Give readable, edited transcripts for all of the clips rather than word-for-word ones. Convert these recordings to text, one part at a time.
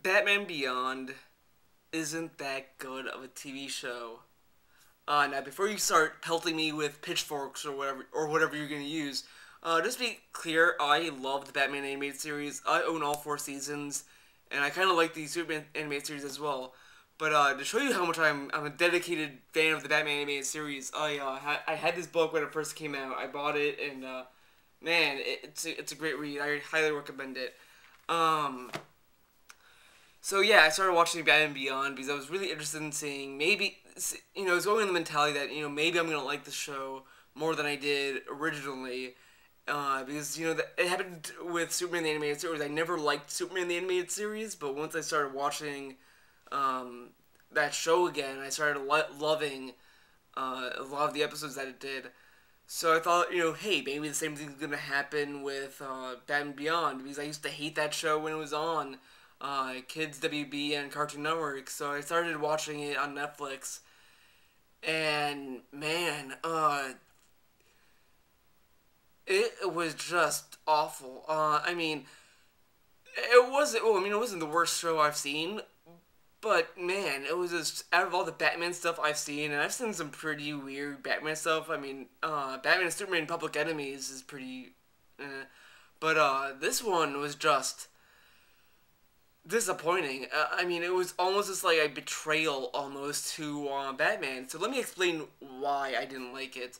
Batman Beyond isn't that good of a TV show. Now, before you start pelting me with pitchforks or whatever you're gonna use, just be clear. I love the Batman animated series. I own all four seasons, and I kind of like the Superman animated series as well. But to show you how much I'm a dedicated fan of the Batman animated series, I had this book when it first came out. I bought it, and man, it's a great read. I highly recommend it. Um, so yeah, I started watching Batman Beyond because I was really interested in seeing maybe I was going in the mentality that maybe I'm gonna like the show more than I did originally. Because it happened with Superman the animated series. I never liked Superman the animated series, but once I started watching um, that show again, I started loving a lot of the episodes that it did. So I thought, hey, maybe the same thing's gonna happen with Batman Beyond because I used to hate that show when it was on Kids WB and Cartoon Network. So I started watching it on Netflix, and man, it was just awful. I mean, it wasn't. Well, I mean, it wasn't the worst show I've seen, but man, it was just out of all the Batman stuff I've seen, and I've seen some pretty weird Batman stuff. I mean, Batman and Superman Public Enemies is pretty, but this one was just disappointing. I mean, it was almost just like a betrayal almost to Batman. So let me explain why I didn't like it.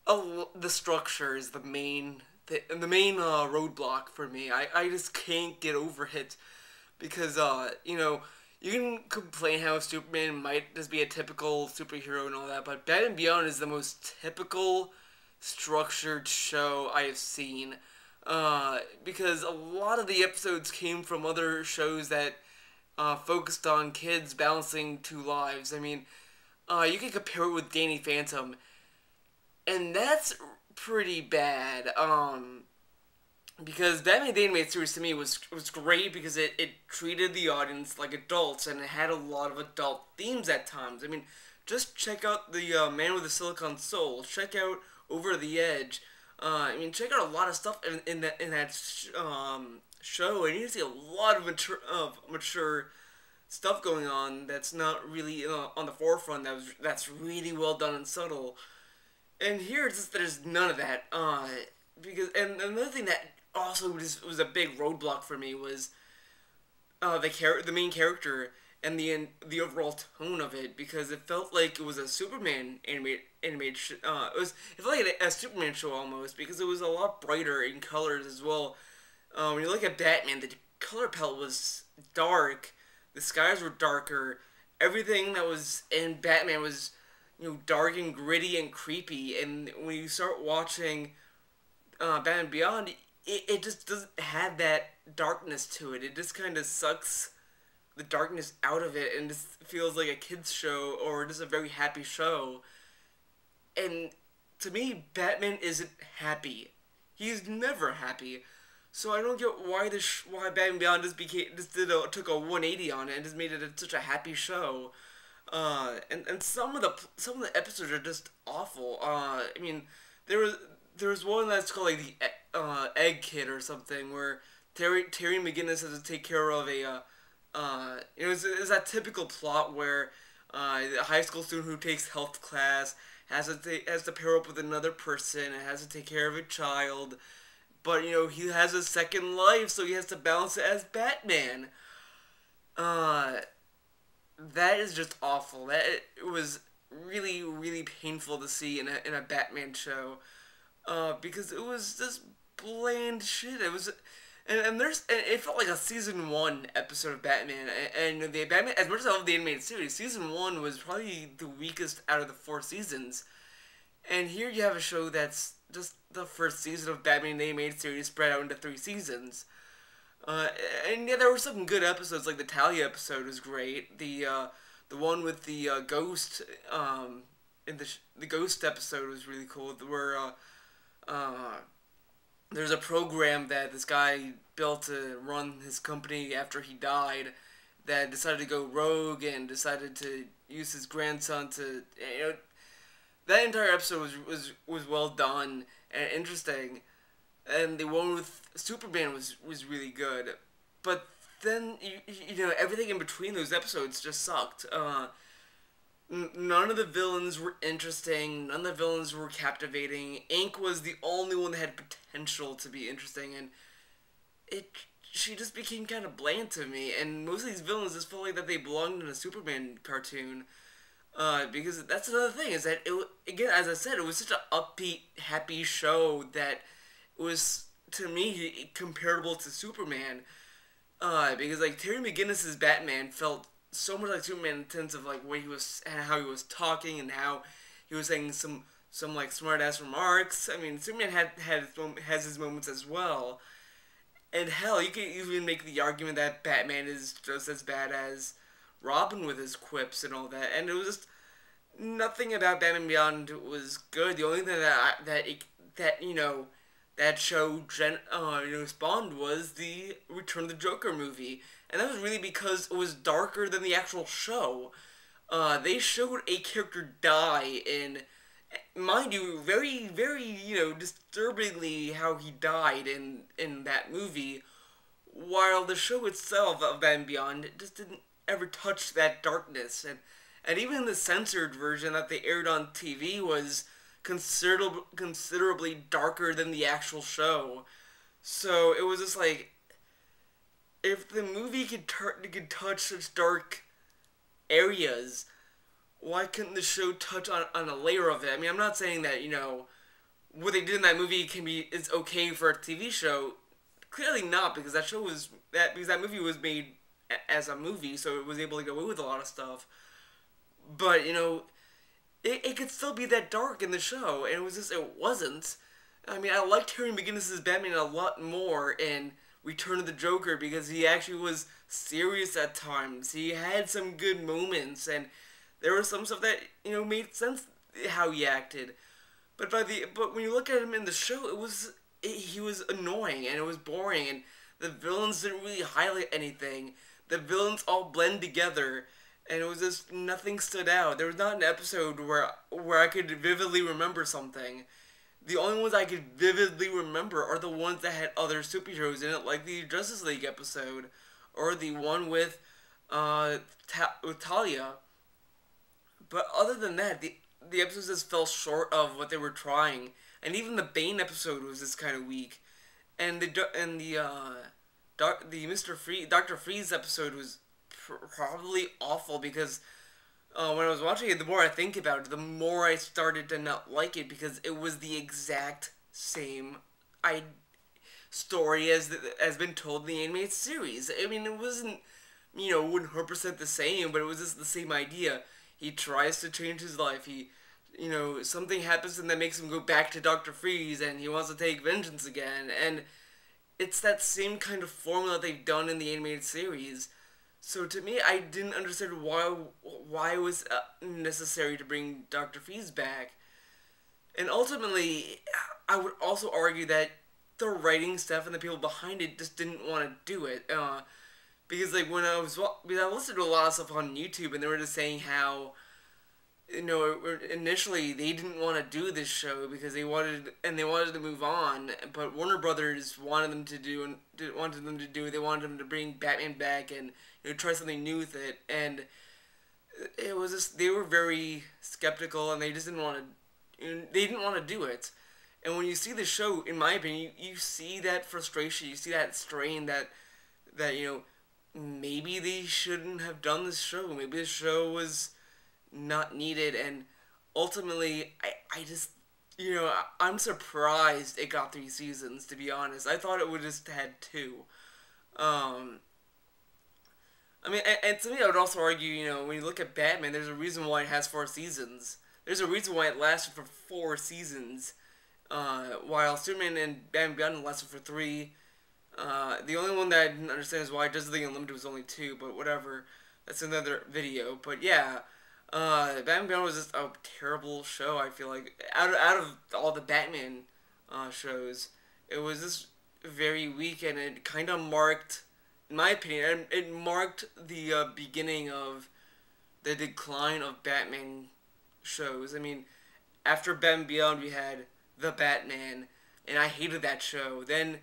The structure is the main roadblock for me. I just can't get over it because you can complain how Superman might just be a typical superhero and all that, but Batman Beyond is the most typical structured show I have seen. Because a lot of the episodes came from other shows that focused on kids balancing two lives. I mean, you can compare it with Danny Phantom, and that's pretty bad. Because Batman the Animated Series to me was great because it treated the audience like adults and it had a lot of adult themes at times. I mean, just check out the Man with the Silicon Soul. Check out Over the Edge. I mean, check out a lot of stuff in that show, and you see a lot of mature stuff going on that's not really on the forefront. That's really well done and subtle. And here, it's just there's none of that. Because and another thing that also just was a big roadblock for me was the main character and the overall tone of it because it felt like it was a Superman animated it felt like a Superman show almost because it was a lot brighter in colors as well. When you look at Batman, the color palette was dark, the skies were darker, everything that was in Batman was dark and gritty and creepy. And when you start watching Batman Beyond, it just doesn't have that darkness to it. It just kind of sucks the darkness out of it and just feels like a kids show or just a very happy show. And to me, Batman isn't happy. He's never happy. So I don't get why Batman Beyond took a 180 on it and just made it such a happy show. And some of the episodes are just awful. I mean, there was one that's called like the Egg Kid or something where Terry McGinnis has to take care of it's that typical plot where a high school student who takes health class has to pair up with another person and has to take care of a child, but he has a second life, so he has to balance it as Batman. Uh, that is just awful. It was really really painful to see in a Batman show, because it was just bland shit. And it felt like a season one episode of Batman, and the Batman, as much as I love the animated series, season one was probably the weakest out of the four seasons. And here you have a show that's just the first season of Batman the animated series spread out into three seasons. Uh, and yeah, there were some good episodes, like the Talia episode was great. The one with the ghost the ghost episode was really cool. Where uh, there's a program that this guy built to run his company after he died that decided to go rogue and decided to use his grandson to that entire episode was well done and interesting, and the one with Superman was really good, but then you know everything in between those episodes just sucked. None of the villains were interesting. None of the villains were captivating. Ink was the only one that had potential to be interesting, and it she just became kind of bland to me. And most of these villains just felt like that they belonged in a Superman cartoon. Because that's another thing is that again, as I said, it was such an upbeat, happy show that it was to me comparable to Superman. Because like Terry McGinnis's Batman felt so much like Superman in terms of like what he was, how he was talking, and how he was saying some like smart ass remarks. I mean, Superman has his moments as well, and hell, you could even make the argument that Batman is just as bad as Robin with his quips and all that. And it was just nothing about Batman Beyond was good. The only thing that you know that show spawned was the Return of the Joker movie, and that was really because it was darker than the actual show. They showed a character die in, mind you, very disturbingly how he died in that movie, while the show itself of Batman Beyond it just didn't ever touch that darkness, and even the censored version that they aired on TV was considerably darker than the actual show. So it was just like, if the movie could touch such dark areas, why couldn't the show touch on a layer of it? I mean, I'm not saying that what they did in that movie is okay for a TV show. Clearly not, because that movie was made as a movie, so it was able to get away with a lot of stuff. But it could still be that dark in the show, and it wasn't. I mean, I liked Terry McGinnis's Batman a lot more in Return of the Joker because he actually was serious at times. He had some good moments, and there was some stuff that made sense how he acted. But when you look at him in the show, he was annoying and it was boring, and the villains didn't really highlight anything. The villains all blend together, and it was just nothing stood out. There was not an episode where I could vividly remember something. The only ones I could vividly remember are the ones that had other superheroes in it, like the Justice League episode, or the one with with Talia. But other than that, the episodes just fell short of what they were trying, and even the Bane episode was just kind of weak, and the Dr. Freeze episode was probably awful because when I was watching it, the more I think about it, the more I started to not like it because it was the exact same story as been told in the animated series. I mean, it wasn't 100% the same, but it was just the same idea. He tries to change his life. Something happens and that makes him go back to Dr. Freeze, and he wants to take vengeance again, and it's that same kind of formula they've done in the animated series. So to me, I didn't understand why it was necessary to bring Dr. Freeze back. And ultimately, I would also argue that the writing staff and the people behind it just didn't want to do it. Because because I listened to a lot of stuff on YouTube, and they were just saying how initially they didn't want to do this show because they wanted to move on, but Warner Brothers wanted them to do they wanted them to bring Batman back and try something new with it, and it was just, they were very skeptical, and they just didn't want to do it. And when you see the show, in my opinion, you see that frustration, you see that strain that maybe they shouldn't have done this show. Maybe the show was not needed, and ultimately, I just, I'm surprised it got 3 seasons, to be honest. I thought it would just had 2. I mean, and to me, I would also argue, when you look at Batman, there's a reason why it has 4 seasons. There's a reason why it lasted for 4 seasons, while Superman and Batman Beyond lasted for 3. The only one that I didn't understand is why Justice League Unlimited was only 2, but whatever. That's another video. But yeah, Batman Beyond was just a terrible show, I feel like. Out of all the Batman shows, it was just very weak, and it kind of marked, in my opinion, it marked the beginning of the decline of Batman shows. I mean, after Batman Beyond, we had The Batman, and I hated that show. Then,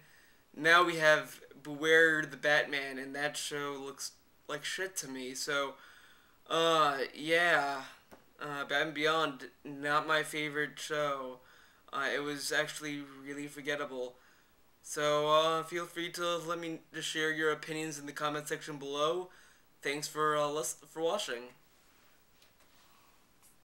now we have Beware the Batman, and that show looks like shit to me. So, yeah. Batman Beyond, not my favorite show. It was actually really forgettable. So, feel free to let me just share your opinions in the comment section below. Thanks for watching.